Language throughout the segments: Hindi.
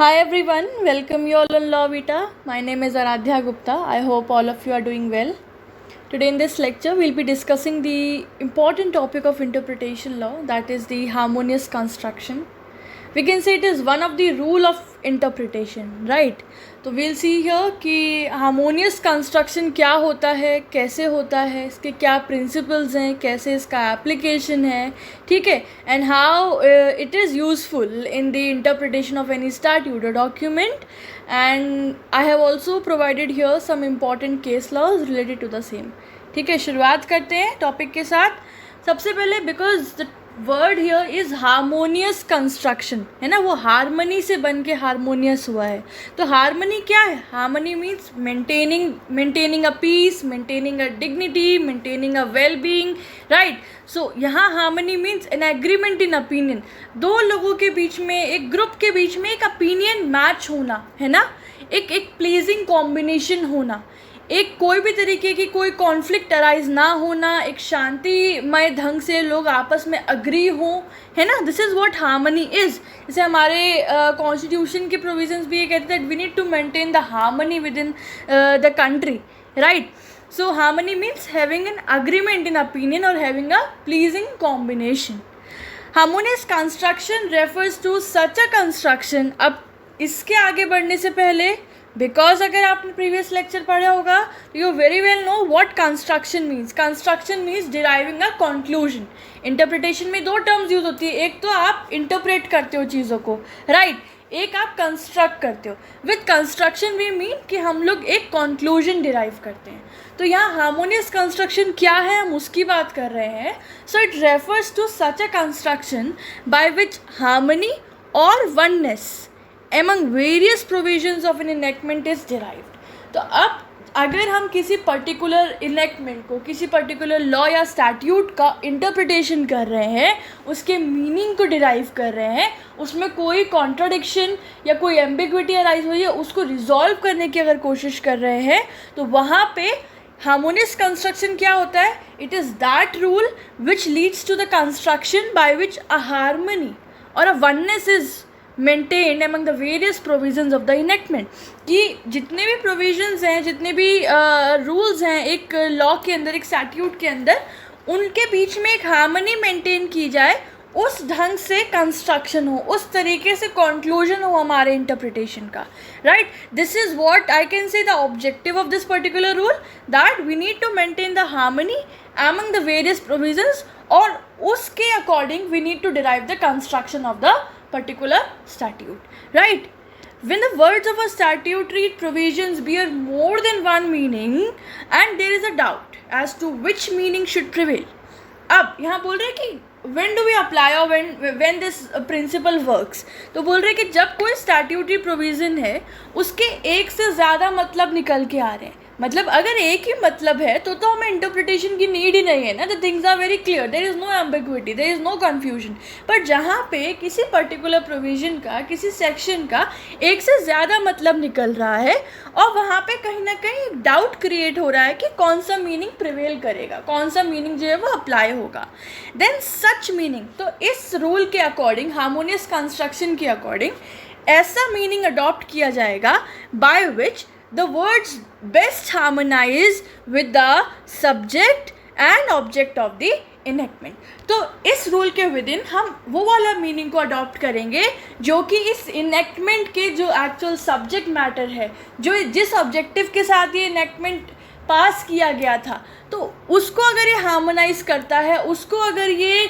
Hi everyone, welcome you all on Law Vita. My name is Aradhya Gupta. I hope all of you are doing well. Today in this lecture, we'll be discussing the important topic of interpretation law, that is the harmonious construction. We can say it is one of the rule of interpretation, right? तो we'll see here कि harmonious construction क्या होता है, कैसे होता है, इसके क्या principles हैं, कैसे इसका application है, ठीक है, and how it is useful in the interpretation of any statute or document. And I have also provided here some important case laws related to the same. ठीक है, शुरुआत करते हैं टॉपिक के साथ. सबसे पहले because the word here is harmonious construction, है ना, वो हारमोनी से बन के हारमोनियस हुआ है. तो हारमोनी क्या है? Harmony means maintaining a peace, maintaining a dignity, maintaining a well being, right. So यहाँ harmony means an agreement in opinion. दो लोगों के बीच में, एक ग्रुप के बीच में एक ओपिनियन मैच होना, है ना, एक प्लीजिंग कॉम्बिनेशन होना, एक कोई भी तरीके की कोई कॉन्फ्लिक्ट अराइज ना होना, एक शांतिमय ढंग से लोग आपस में अग्री हों, है ना. This is what harmony is. जैसे हमारे कॉन्स्टिट्यूशन के प्रोविजंस भी ये कहते हैं that we need to maintain the harmony within the country, right. So harmony means having an agreement in opinion or having a pleasing combination. Harmonious construction refers to such a construction. अब इसके आगे बढ़ने से पहले, बिकॉज अगर आपने प्रीवियस लेक्चर पढ़ा होगा you very well know what construction means. Construction means deriving a conclusion. Interpretation में दो टर्म्स यूज होती है, एक तो आप इंटरप्रेट करते हो चीज़ों को, राइट, एक आप कंस्ट्रक्ट करते हो. विद कंस्ट्रक्शन वी मीन कि हम लोग एक कंक्लूजन डिराइव करते हैं. तो यहाँ हार्मोनियस कंस्ट्रक्शन क्या है, हम उसकी बात कर रहे हैं. So it refers to such a construction by which harmony और oneness among various provisions of an enactment is derived. तो अब अगर हम किसी पर्टिकुलर इनेक्टमेंट को, किसी पर्टिकुलर लॉ या स्टैट्यूट का इंटरप्रिटेशन कर रहे हैं, उसके मीनिंग को डिराइव कर रहे हैं, उसमें कोई कॉन्ट्राडिक्शन या कोई एम्बिग्विटी अराइज हुई है, उसको रिजॉल्व करने की अगर कोशिश कर रहे हैं, तो वहाँ पे हार्मोनियस कंस्ट्रक्शन क्या होता है? It is that rule which leads to the construction by which a harmony और a oneness is maintained among the various provisions of the enactment. कि जितने भी प्रोविजंस हैं, जितने भी रूल्स हैं एक लॉ के अंदर, एक स्टैट्यूट के अंदर, उनके बीच में एक हार्मनी मेंटेन की जाए, उस ढंग से कंस्ट्रक्शन हो, उस तरीके से कंक्लूजन हो हमारे इंटरप्रिटेशन का, right. This is what I can say the objective of this particular rule, that we need to maintain the harmony among the various provisions, और उसके according we need to derive the construction of the particular statute, right. When the words of a statutory provisions bear more than one meaning and there is a doubt as to which meaning should prevail. अब यहाँ बोल रहे हैं कि when do we apply or when this principle works. तो बोल रहे हैं कि जब कोई statutory provision है, उसके एक से ज़्यादा मतलब निकल के आ रहे हैं. मतलब अगर एक ही मतलब है तो हमें इंटरप्रिटेशन की नीड ही नहीं है ना. The things are very clear, there is no ambiguity, there is no confusion. पर जहाँ पे किसी पर्टिकुलर प्रोविजन का, किसी सेक्शन का एक से ज़्यादा मतलब निकल रहा है और वहाँ पे कहीं ना कहीं डाउट क्रिएट हो रहा है कि कौन सा मीनिंग प्रिवेल करेगा, कौन सा मीनिंग जो है वो अप्लाई होगा, देन सच मीनिंग. तो इस रूल के अकॉर्डिंग, हार्मोनियस कंस्ट्रक्शन के अकॉर्डिंग ऐसा मीनिंग अडॉप्ट किया जाएगा by which the words best harmonize with the subject and object of the enactment. तो इस रूल के विद इन हम वो वाला मीनिंग को अडॉप्ट करेंगे जो कि इस इनेक्टमेंट के जो एक्चुअल सब्जेक्ट मैटर है, जो जिस ऑब्जेक्टिव के साथ ये इनेक्टमेंट पास किया गया था, तो उसको अगर ये हार्मोनाइज करता है, उसको अगर ये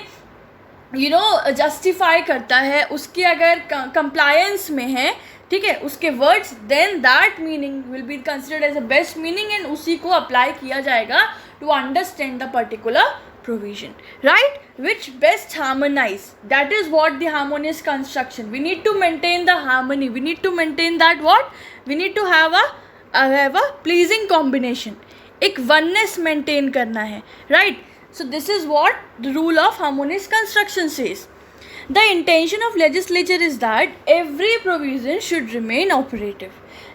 जस्टिफाई करता है, उसकी अगर कंप्लायंस में है, ठीक है, उसके words, then that meaning will be considered as a best meaning and उसी को अप्लाई किया जाएगा to understand the particular provision, right, which best harmonize. That is what the harmonious construction. We need to maintain the harmony. We need to maintain that what? We need to have a pleasing combination. एक oneness maintain करना है, right. So this is what the rule of harmonious construction says. The intention of legislature is that every provision should remain operative.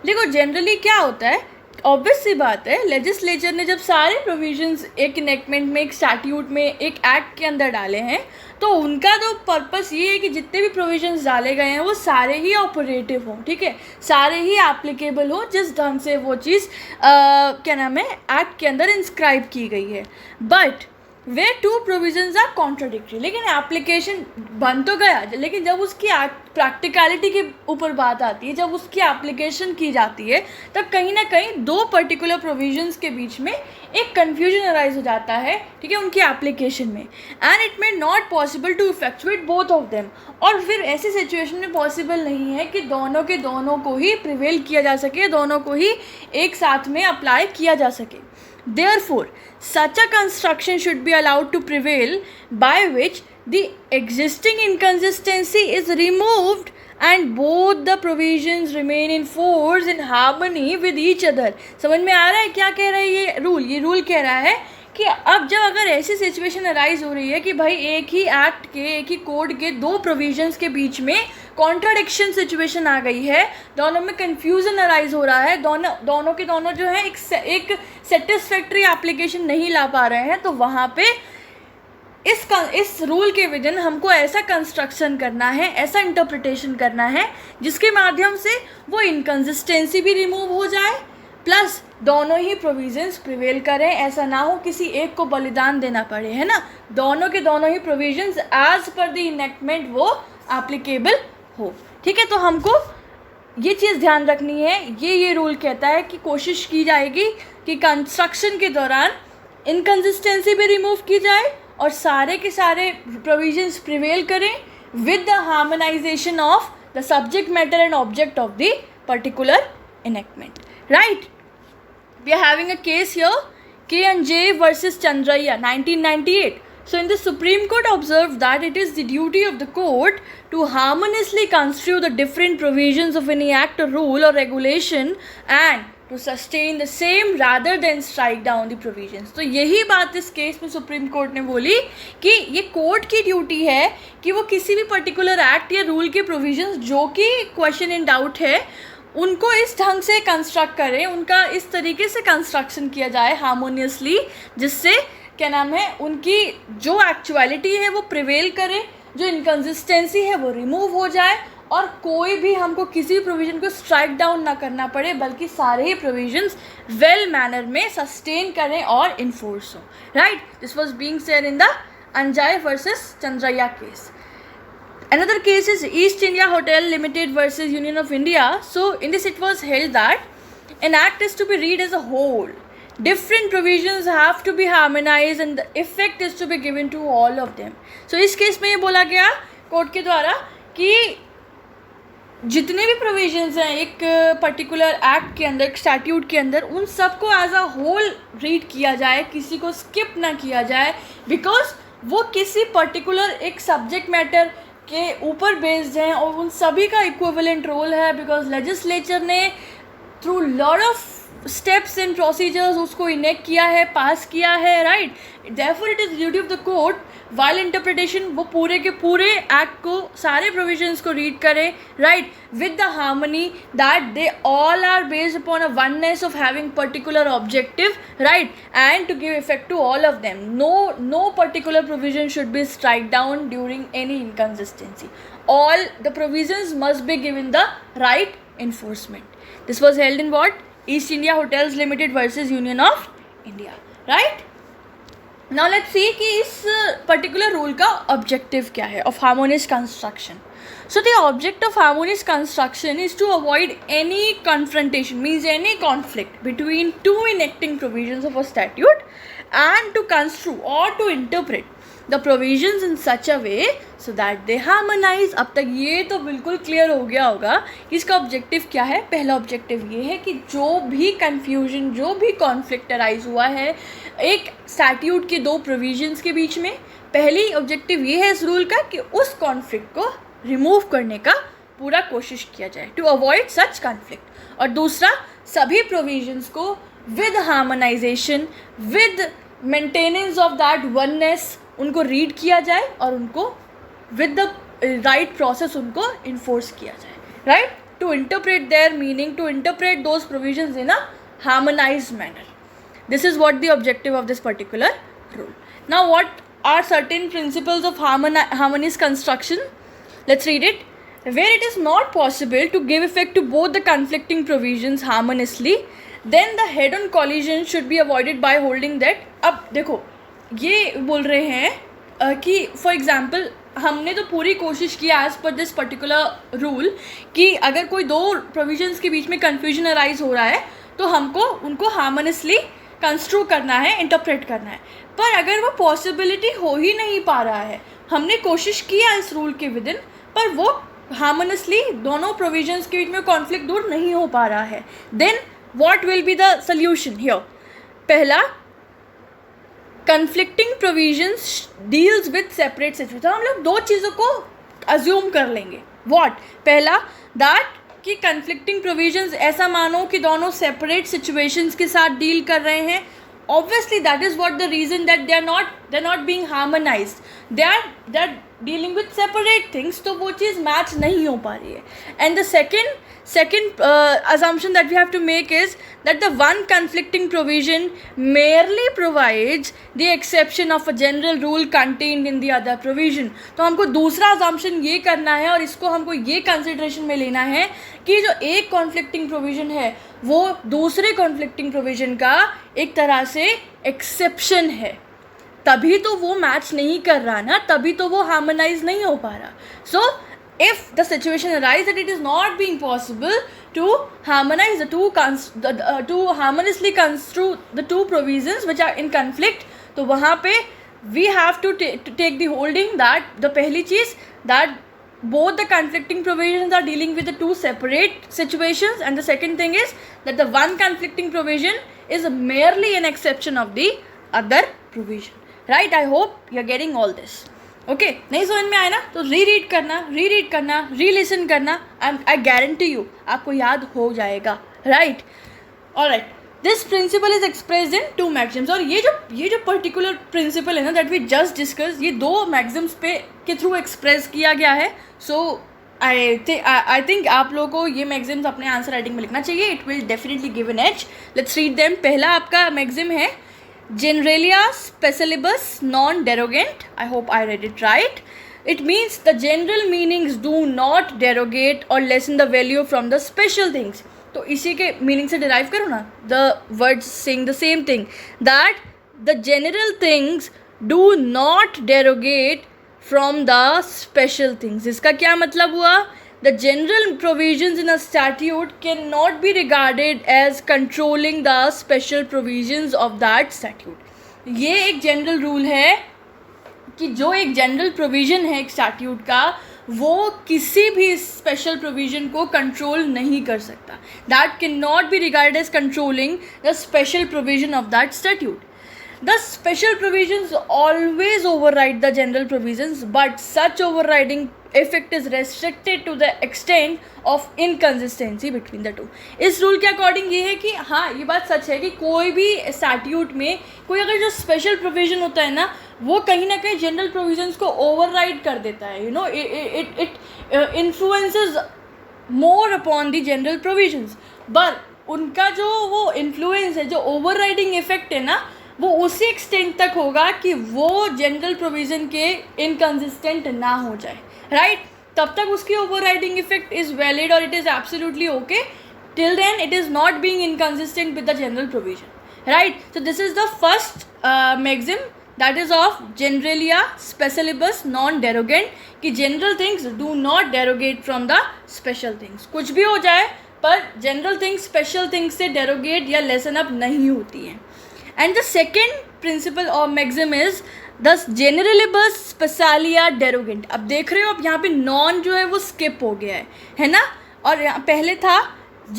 देखो जनरली क्या होता है ऑब्वियस सी बात है, लेजिस्लेचर ने जब सारे प्रोविजंस एक इनेक्टमेंट में, एक स्टैट्यूट में, एक एक्ट के अंदर डाले हैं, तो उनका तो पर्पस ये है कि जितने भी प्रोविजंस डाले गए हैं वो सारे ही ऑपरेटिव हों, ठीक है, सारे ही एप्लीकेबल हों जिस ढंग से वो चीज़ क्या नाम है एक्ट के अंदर इंस्क्राइब की गई है। बट वे टू प्रोविजंस आर कॉन्ट्राडिक्टरी, लेकिन एप्लीकेशन बन तो गया, लेकिन जब उसकी प्रैक्टिकलिटी के ऊपर बात आती है, जब उसकी एप्लीकेशन की जाती है, तब कहीं ना कहीं दो पर्टिकुलर प्रोविजंस के बीच में एक कन्फ्यूजन अराइज हो जाता है, ठीक है, उनकी एप्लीकेशन में, and it may not possible to effectuate both of them. और फिर ऐसी सिचुएशन में पॉसिबल नहीं है कि दोनों के दोनों को ही प्रिवेल किया जा सके, दोनों को ही एक साथ में अप्लाई किया जा सके। Therefore, such a construction should be allowed to prevail, by which the existing inconsistency is removed and both the provisions remain in force in harmony with each other। समझ में आ रहा है क्या कह रहा है ये रूल? ये रूल कह रहा है कि अब जब अगर ऐसी सिचुएशन अराइज हो रही है कि भाई एक ही एक्ट के, एक ही कोड के दो प्रोविजंस के बीच में कॉन्ट्राडिक्शन सिचुएशन आ गई है, दोनों में कन्फ्यूज़न अराइज हो रहा है, दोनों के दोनों जो है एक सेटिस्फैक्ट्री एप्लीकेशन नहीं ला पा रहे हैं, तो वहाँ पे इस रूल के विदिन हमको ऐसा कंस्ट्रक्शन करना है, ऐसा इंटरप्रिटेशन करना है जिसके माध्यम से वो इनकन्सिस्टेंसी भी रिमूव हो जाए, प्लस दोनों ही प्रोविजंस प्रिवेल करें। ऐसा ना हो किसी एक को बलिदान देना पड़े, है ना, दोनों के दोनों ही provisions as per the enactment वो एप्लीकेबल हो, ठीक है। तो हमको ये चीज़ ध्यान रखनी है, ये रूल कहता है कि कोशिश की जाएगी कि कंस्ट्रक्शन के दौरान इनकन्सिस्टेंसी भी रिमूव की जाए और सारे के सारे प्रोविजंस प्रिवेल करें with the harmonisation of the subject matter and object of the particular enactment, right? We are having a case here, K&J versus Chandraya, 1998. So in the Supreme Court observed that it is the duty of the court to harmoniously construe the different provisions of any act or rule or regulation and to sustain the same rather than strike down the provisions। तो यही बात इस केस में सुप्रीम कोर्ट ने बोली कि ये कोर्ट की ड्यूटी है कि वो किसी भी पर्टिकुलर एक्ट या रूल के प्रोविजंस जो कि क्वेश्चन इन डाउट है उनको इस ढंग से कंस्ट्रक्ट करें, उनका इस तरीके से कंस्ट्रक्शन किया जाए हार्मोनियसली, जिससे क्या नाम है उनकी जो एक्चुअलिटी है वो प्रिवेल करे, जो इनकन्सिस्टेंसी है वो रिमूव हो जाए और कोई भी हमको किसी प्रोविज़न को स्ट्राइक डाउन ना करना पड़े, बल्कि सारे ही प्रोविजंस वेल मैनर में सस्टेन करें और इन्फोर्स हो, right. This was being said in the Anjay versus Chandraiya case. Another case is East India Hotel Limited versus Union of India. So in this it was held that an act is to be read as a whole. Different provisions have to be harmonized and the effect is to be given to all of them. So इस केस में ये बोला गया कोर्ट के द्वारा कि जितने भी प्रोविजंस हैं एक पर्टिकुलर एक्ट के अंदर, एक स्टैट्यूट के अंदर, उन सबको एज अ होल रीड किया जाए, किसी को स्किप ना किया जाए, बिकॉज वो किसी पर्टिकुलर एक सब्जेक्ट मैटर के ऊपर बेस्ड हैं और उन सभी का इक्विवेलेंट रोल है, बिकॉज लेजिस्लेचर ने through lot of steps and procedures उसको इनेक्ट किया है, पास किया है, right. Therefore it is duty of the court while interpretation वो पूरे के पूरे एक्ट को, सारे प्रोविजंस को रीड करें, right, with the harmony that they all are based upon a oneness of having particular objective, right, and to give effect to all of them. No particular provision should be strike down during any inconsistency. All the provisions must be given the right enforcement. This was held in what? East India Hotels Limited versus Union of India, right? Now let's see कि इस particular rule का objective क्या है of harmonious construction. So the object of harmonious construction is to avoid any confrontation, means any conflict between two enacting provisions of a statute and to construe or to interpret the provisions in such a way so that they harmonize। अब तक ये तो बिल्कुल क्लियर हो गया होगा कि इसका ऑब्जेक्टिव क्या है। पहला ऑब्जेक्टिव ये है कि जो भी कन्फ्यूजन, जो भी कॉन्फ्लिक्ट अराइज हुआ है एक स्टैट्यूट के दो प्रोविजंस के बीच में, पहली ऑब्जेक्टिव ये है इस रूल का कि उस कॉन्फ्लिक्ट को रिमूव करने का पूरा कोशिश किया जाए, टू अवॉइड सच कॉन्फ्लिक्ट। और दूसरा, सभी प्रोविजंस को with harmonization, with maintenance of that oneness उनको रीड किया जाए और उनको विद द राइट प्रोसेस उनको इन्फोर्स किया जाए, right, to interpret their meaning, to interpret those provisions in a harmonized manner. This is what the objective of this particular rule. Now, what are certain principles of harmonious construction? Let's read it. Where it is not possible to give effect to both the conflicting provisions harmoniously, then the head-on collision should be avoided by holding that. अब देखो ये बोल रहे हैं कि फॉर एग्जाम्पल हमने तो पूरी कोशिश की as per this particular rule कि अगर कोई दो प्रोविजंस के बीच में कन्फ्यूजन अराइज हो रहा है तो हमको उनको हार्मोनियसली कंस्ट्रू करना है, इंटरप्रेट करना है. पर अगर वो पॉसिबिलिटी हो ही नहीं पा रहा है, हमने कोशिश किया इस रूल के विद इन, पर वो हार्मोनियसली दोनों प्रोविजंस के बीच में कॉन्फ्लिक्ट दूर नहीं हो पा रहा है, then what will be the solution here? पहला, conflicting provisions deals with separate situation. तो हम लोग दो चीज़ों को अज्यूम कर लेंगे. व्हाट? पहला, दैट कि कन्फ्लिक्टिंग प्रोविजंस ऐसा मानो कि दोनों सेपरेट सिचुएशंस के साथ डील कर रहे हैं. Obviously that is what the reason that they're not being harmonized. They're dealing with separate things, तो वो चीज़ मैच नहीं हो पा रही है. And the second assumption that we have to make is that the one conflicting provision merely provides the exception of a general rule contained in the other provision. तो हमको दूसरा assumption ये करना है और इसको हमको ये consideration में लेना है कि जो एक conflicting provision है वो दूसरे conflicting provision का एक तरह से exception है, तभी तो वो मैच नहीं कर रहा ना, तभी तो वो हार्मोनाइज नहीं हो पा रहा. सो if the situation arises that it is not being possible to harmonize the two to harmoniously construe the two provisions which are in conflict, तो वहाँ पे we have to take the holding that the पहली चीज़ that both the conflicting provisions are dealing with the two separate situations, and the second thing is that the one conflicting provision is merely an exception of the other provision. Right? I hope you are getting all this. Okay नहीं समझ में आया ना तो रीड करना, री-लिसन करना. आई गारंटी यू आपको याद हो जाएगा. Right? Alright, this principle is expressed in two maxims. और ये जो पर्टिकुलर प्रिंसिपल है ना दैट वी जस्ट डिस्कस, ये दो मैक्सिम्स पे के थ्रू एक्सप्रेस किया गया है. सो आई थिंक आप लोगों को ये मैक्सिम्स अपने आंसर राइटिंग में लिखना चाहिए. It will definitely give an edge. Let's read them. पहला आपका मैक्सिम है Generalia specialibus non-derogant. I hope I read it right. It means the general meanings do not derogate or lessen the value from the special things. तो इसी के मीनिंग से डिराइव करो ना. The words saying the same thing, that the general things do not derogate from the special things. इसका क्या मतलब हुआ? The general provisions in a statute cannot be regarded as controlling the special provisions of that statute. ये एक जनरल रूल है कि जो एक जनरल प्रोविज़न है एक स्टैट्यूट का, वो किसी भी स्पेशल प्रोविज़न को कंट्रोल नहीं कर सकता. That cannot be regarded as controlling the special provision of that statute. The special provisions always override the general provisions, but such overriding effect is restricted to the extent of inconsistency between the two. इस रूल के अकॉर्डिंग ये है कि हाँ, ये बात सच है कि कोई भी स्टैट्यूट में कोई अगर जो स्पेशल प्रोविज़न होता है ना, वो कहीं ना कहीं जनरल प्रोविजंस को ओवरराइड कर देता है. You know, it influences more upon the general provisions. But उनका जो वो इन्फ्लुएंस है, जो ओवरराइडिंग इफेक्ट है ना, वो उसी एक्सटेंट तक होगा कि वो जनरल प्रोविज़न के इनकन्सिस्टेंट ना हो जाए. राइट? तब तक उसकी ओवरराइडिंग इफेक्ट इज़ वैलिड और it is absolutely okay. Till then it is not being inconsistent with the general provision. Right? So this is the first maxim, that is of generalia specialibus non derogant, कि general things do not derogate from the special things. कुछ भी हो जाए पर जनरल थिंग्स स्पेशल थिंग्स से डेरोगेट या लेसन अप नहीं होती हैं. And the second principle or maxim is thus generalibus specialia derogant. अब देख रहे हो, अब यहाँ पे नॉन जो है वो स्किप हो गया है ना, और यहाँ पहले था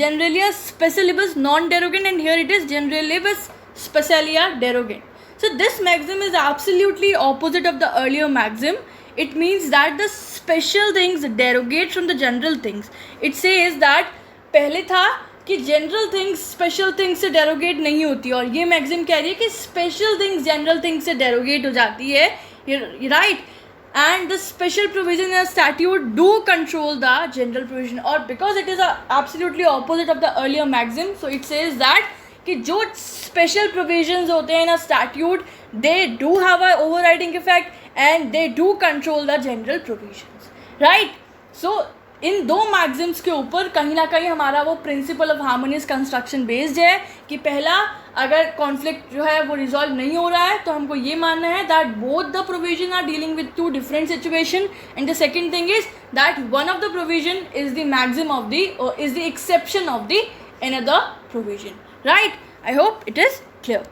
generalia specialibus non derogant and here it is generalibus specialia derogant. So this maxim is absolutely opposite of the earlier maxim. It means that the special things derogate from the general things. It says that पहले था कि जनरल थिंग्स स्पेशल थिंग्स से डेरोगेट नहीं होती, और ये मैक्सिम कह रही है कि स्पेशल थिंग्स जनरल थिंग्स से डेरोगेट हो जाती है. Right? And the special provision in statute do control the general provision, और because it is absolutely opposite of the earlier maxim, so it says that कि जो स्पेशल प्रोविजंस होते हैं ना statute, they do have a overriding effect and they do control the general provisions, right. So इन दो मैग्जिम्स के ऊपर कहीं ना कहीं हमारा वो principle of harmonious construction based है कि पहला, अगर कॉन्फ्लिक्ट जो है वो रिजॉल्व नहीं हो रहा है तो हमको ये मानना है that both the provision are dealing with two different situation, and the second thing is that one of the provision is the maxim of the is the exception of the another provision, right? I hope it is clear.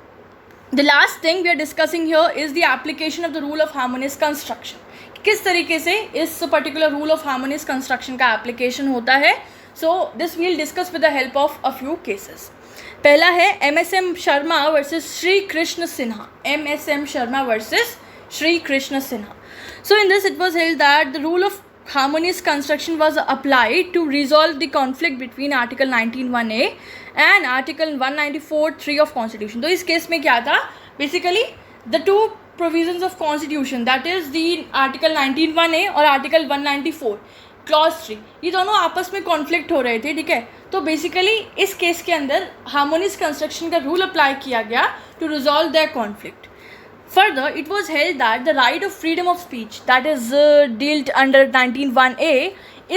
The last thing we are discussing here is the application of the rule of harmonious construction. किस तरीके से इस particular rule of harmonious construction का एप्लीकेशन होता है. So this we'll discuss with the help of a few cases. पहला है MSM Sharma versus Shri Krishna Sinha. MSM Sharma versus Shri Krishna Sinha. So in this it was held that the rule of harmonious construction was applied to resolve the conflict between Article 19(1)(a) and Article 194(3) of Constitution. तो इस केस में क्या था, basically the two provisions of Constitution, that is the Article 19(1)(a) और Article 194 Clause 3, ये दोनों आपस में कॉन्फ्लिक्ट हो रहे थे, ठीक है. तो बेसिकली इस केस के अंदर हार्मोनियस कंस्ट्रक्शन का रूल अप्लाई किया गया to resolve their conflict. Further, it was held that the right of freedom of speech, that is dealt under 19(1)(a),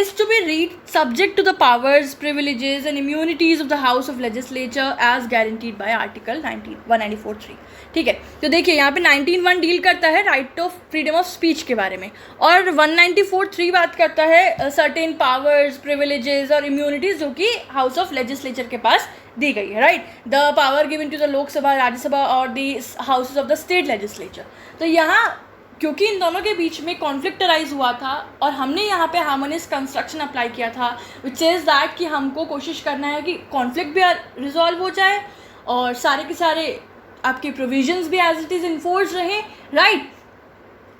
is to be read subject to the powers, privileges and immunities of the House of Legislature as guaranteed by Article 194(3). ठीक है, तो देखिए यहाँ पे 19(1) डील करता है right of freedom of speech के बारे में, और 194(3) बात करता है सर्टेन पावर्स, प्रिविलेजेस और इम्यूनिटीज़ जो कि हाउस ऑफ लेजिस्लेचर के पास दी गई है, right. The power given to the Lok Sabha, Rajya Sabha और the houses of the state legislature. तो यहाँ क्योंकि इन दोनों के बीच में कॉन्फ्लिक्ट अराइज हुआ था और हमने यहाँ पे हार्मोनियस कंस्ट्रक्शन अप्लाई किया था, विच इज़ दैट कि हमको कोशिश करना है कि कॉन्फ्लिक्ट भी रिजॉल्व हो जाए और सारे के सारे आपके प्रोविजंस भी एज इट इज़ इन्फोर्स रहें, राइट,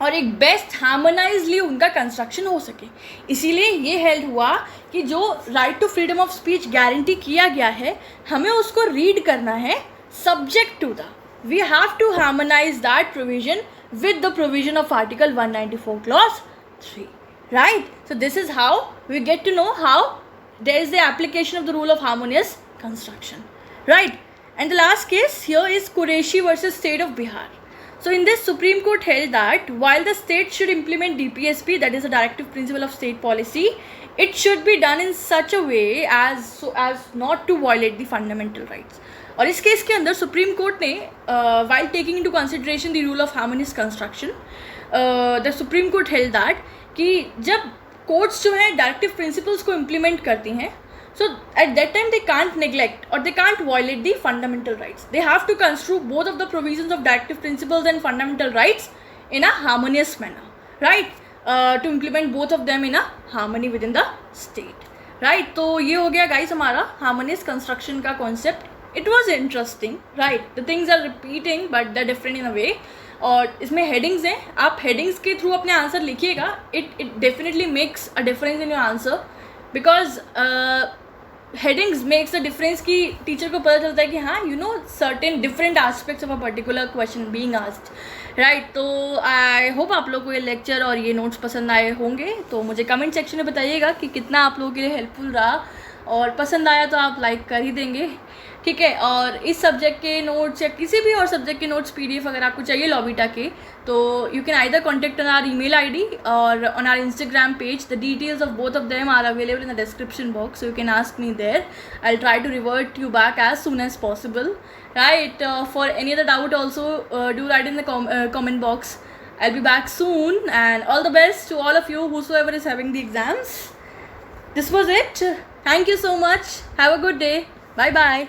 और एक बेस्ट हार्मोनाइजली उनका कंस्ट्रक्शन हो सके. इसीलिए ये हेल्ड हुआ कि जो right to freedom of speech guarantee किया गया है, हमें उसको रीड करना है subject to the, we have to harmonize that provision with the provision of Article 194 Clause 3, right? So this is how we get to know how there is the application of the rule of harmonious construction, right? And the last case here is Qureshi versus State of Bihar. So in this, Supreme Court held that while the state should implement DPSP, that is a directive principle of state policy, it should be done in such a way as not to violate the fundamental rights. और इस केस के अंदर सुप्रीम कोर्ट ने while taking into consideration the rule of harmonious construction, the supreme court held that कि जब कोर्ट्स जो हैं डायरेक्टिव प्रिंसिपल्स को इम्प्लीमेंट करती हैं, so at that time they can't neglect और they can't violate the fundamental rights. They have to construe both of the provisions of directive principles and fundamental rights in a harmonious manner, right, to implement both of them in a harmony within the state, right. तो ये हो गया गाइस हमारा हार्मोनियस कंस्ट्रक्शन का concept. It was interesting, right? The things are repeating but they're different in a way. और इसमें हेडिंग्स हैं, आप हेडिंग्स के थ्रू अपने आंसर लिखिएगा. It definitely makes a difference in your answer because headings makes a difference कि टीचर को पता चलता है कि हाँ you know certain different aspects of a particular question being asked, right. तो आई होप आप लोगों को ये लेक्चर और ये नोट्स पसंद आए होंगे. तो मुझे कमेंट सेक्शन में बताइएगा कि कितना आप लोगों के लिए हेल्पफुल रहा, और पसंद आया तो आप लाइक कर ही देंगे, ठीक है. और इस सब्जेक्ट के नोट्स या किसी भी और सब्जेक्ट के नोट्स PDF अगर आपको चाहिए लॉबीटा के, तो you can either contact on our email ID और on our Instagram page. The details of both of them are available in the description box, so you can ask me there. I'll try to revert you back as soon as possible, right. For any other doubt also do write in the comment box. I'll be back soon, and all the best to all of you whosoever is having the exams. This was it. Thank you so much. Have a good day. Bye bye.